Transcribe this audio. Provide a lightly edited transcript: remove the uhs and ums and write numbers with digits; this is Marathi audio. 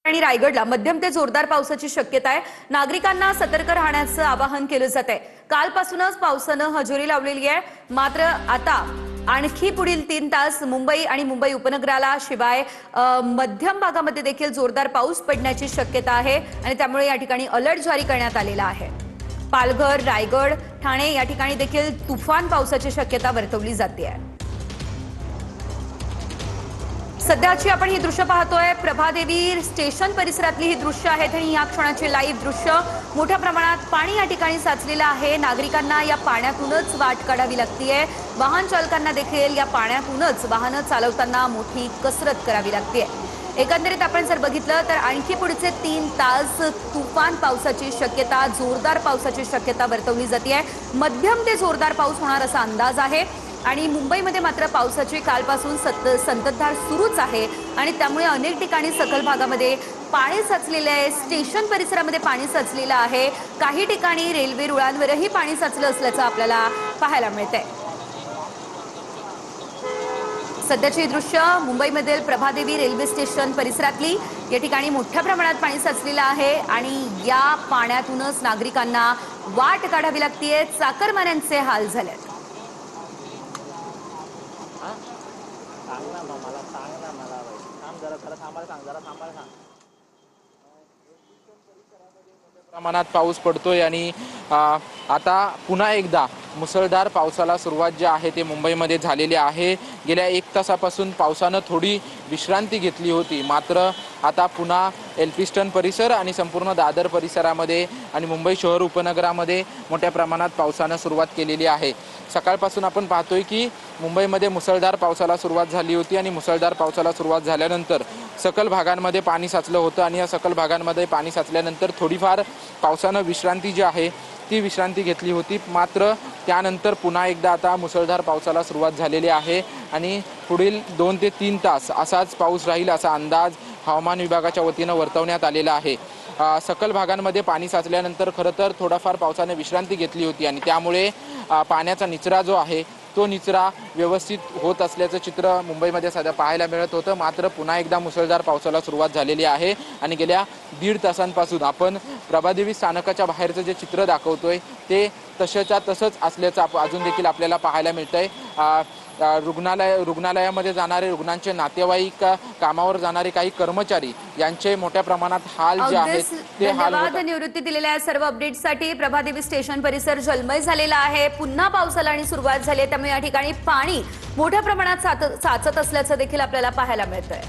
आणि रायगडला मध्यम ते जोरदार पावसाची शक्यता आहे। नागरिकांना सतर्क राहण्याचं आवाहन केलं जात आहे। कालपासूनच पावसानं हजेरी लावलेली आहे, मात्र आता आणखी पुढील 3 तास मुंबई आणि मुंबई उपनगराला शिवाय मध्यम भागामध्ये देखील जोरदार पाऊस पडण्याची शक्यता आहे आणि त्यामुळे या ठिकाणी अलर्ट जारी करण्यात आलेला आहे। पालघर, रायगड, ठाणे या ठिकाणी देखील तुफान पावसाची शक्यता वर्तवली जाते आहे। सध्याची आपण ही दृश्य पाहतोय, प्रभादेवी स्टेशन परिसरातली ही दृश्य आहेत आणि या क्षणाचे लाईव्ह दृश्य। मोठ्या प्रमाणात पाणी या ठिकाणी साचलेलं आहे। नागरिकांना या पाण्यातूनच वाट काढावी लागतेय। वाहन चालकांना देखील या पाण्यातूनच वाहनं चालवताना मोठी कसरत करावी लागते। एकंदरीत आपण जर बघितलं तर आणखी पुढचे 3 तास तुफान पावसाची शक्यता, जोरदार पावसाची शक्यता वर्तवली जाते। मध्यम ते जोरदार पाऊस होणार असा अंदाज आहे आणि मुंबईमध्ये मात्र पावसाची कालपासून संततधार सुरूच आहे आणि त्यामुळे अनेक ठिकाणी सखल भागामध्ये पाणी साचलेले आहे। स्टेशन परिसरामध्ये पाणी साचलेलं आहे। काही ठिकाणी रेल्वे रुळांवरही पाणी साचलं असल्याचं आपल्याला पाहायला मिळतंय। सध्याची दृश्य मुंबईमधील प्रभादेवी रेल्वे स्टेशन परिसरातली, या ठिकाणी मोठ्या प्रमाणात पाणी साचलेलं आहे आणि या पाण्यातूनच नागरिकांना वाट काढावी लागतेय। चाकरमान्यांचे हाल झालेत। प्रमाणात पाऊस पडतोय आणि आता पुन्हा एकदा मुसळधार पावसाला सुरुवात जी आहे ते मुंबईमध्ये झालेली आहे। गेल्या 1 तासापासून पावसानं थोडी विश्रांती घेतली होती, मात्र आता पुन्हा एल्फिस्टन परिसर आणि संपूर्ण दादर परिसरामध्ये आणि मुंबई शहर उपनगरामध्ये मोठ्या प्रमाणात पावसानं सुरुवात केलेली आहे। सकाळपासून आपण पाहतोय की मुंबईमध्ये मुसळधार पावसाला सुरुवात झाली होती आणि मुसळधार पावसाला सुरुवात झाल्यानंतर सकल भागांमध्ये पाणी साचलं होतं आणि या सकल भागांमध्ये पाणी साचल्यानंतर थोडीफार पावसानं विश्रांती जी आहे ती विश्रांती घेतली होती, मात्र त्यानंतर पुन्हा एकदा आता मुसळधार पावसाला सुरुवात झालेली आहे आणि पुढील 2 ते 3 तास असाच पाऊस राहील असा अंदाज हवामान विभागाच्या वतीनं वर्तवण्यात आलेला आहे। सकल भागांमध्ये पाणी साचल्यानंतर खरं तर थोडाफार पावसाने विश्रांती घेतली होती आणि त्यामुळे पाण्याचा निचरा जो आहे तो निचरा व्यवस्थित होत असल्याचं चित्र मुंबईमध्ये सध्या पाहायला मिळत होतं, मात्र पुन्हा एकदा मुसळधार पावसाला सुरुवात झालेली आहे आणि गेल्या 1.5 तासांपासून आपण प्रभादेवी स्थानकाच्या बाहेरचं जे चित्र दाखवतोय ते तसंच्या तसंच असल्याचं अजून देखील आपल्याला पाहायला मिळतंय। रुग्णालयामध्ये जाणारे रुग्णांचे नातेवाईक, कामावर जाणारे काही कर्मचारी यांचे मोठ्या प्रमाणात हाल जे आहेत ते हाल होत आहेत। निवृत्ती दिलेल्या सर्व अपडेट्ससाठी प्रभादेवी स्टेशन परिसर जलमय झालेला आहे। पुन्हा पावसाला आणि सुरुवात झाली, त्यामुळे या ठिकाणी पाणी मोठ्या प्रमाणात साचत असल्याचं देखील आपल्याला पाहायला मिळतंय।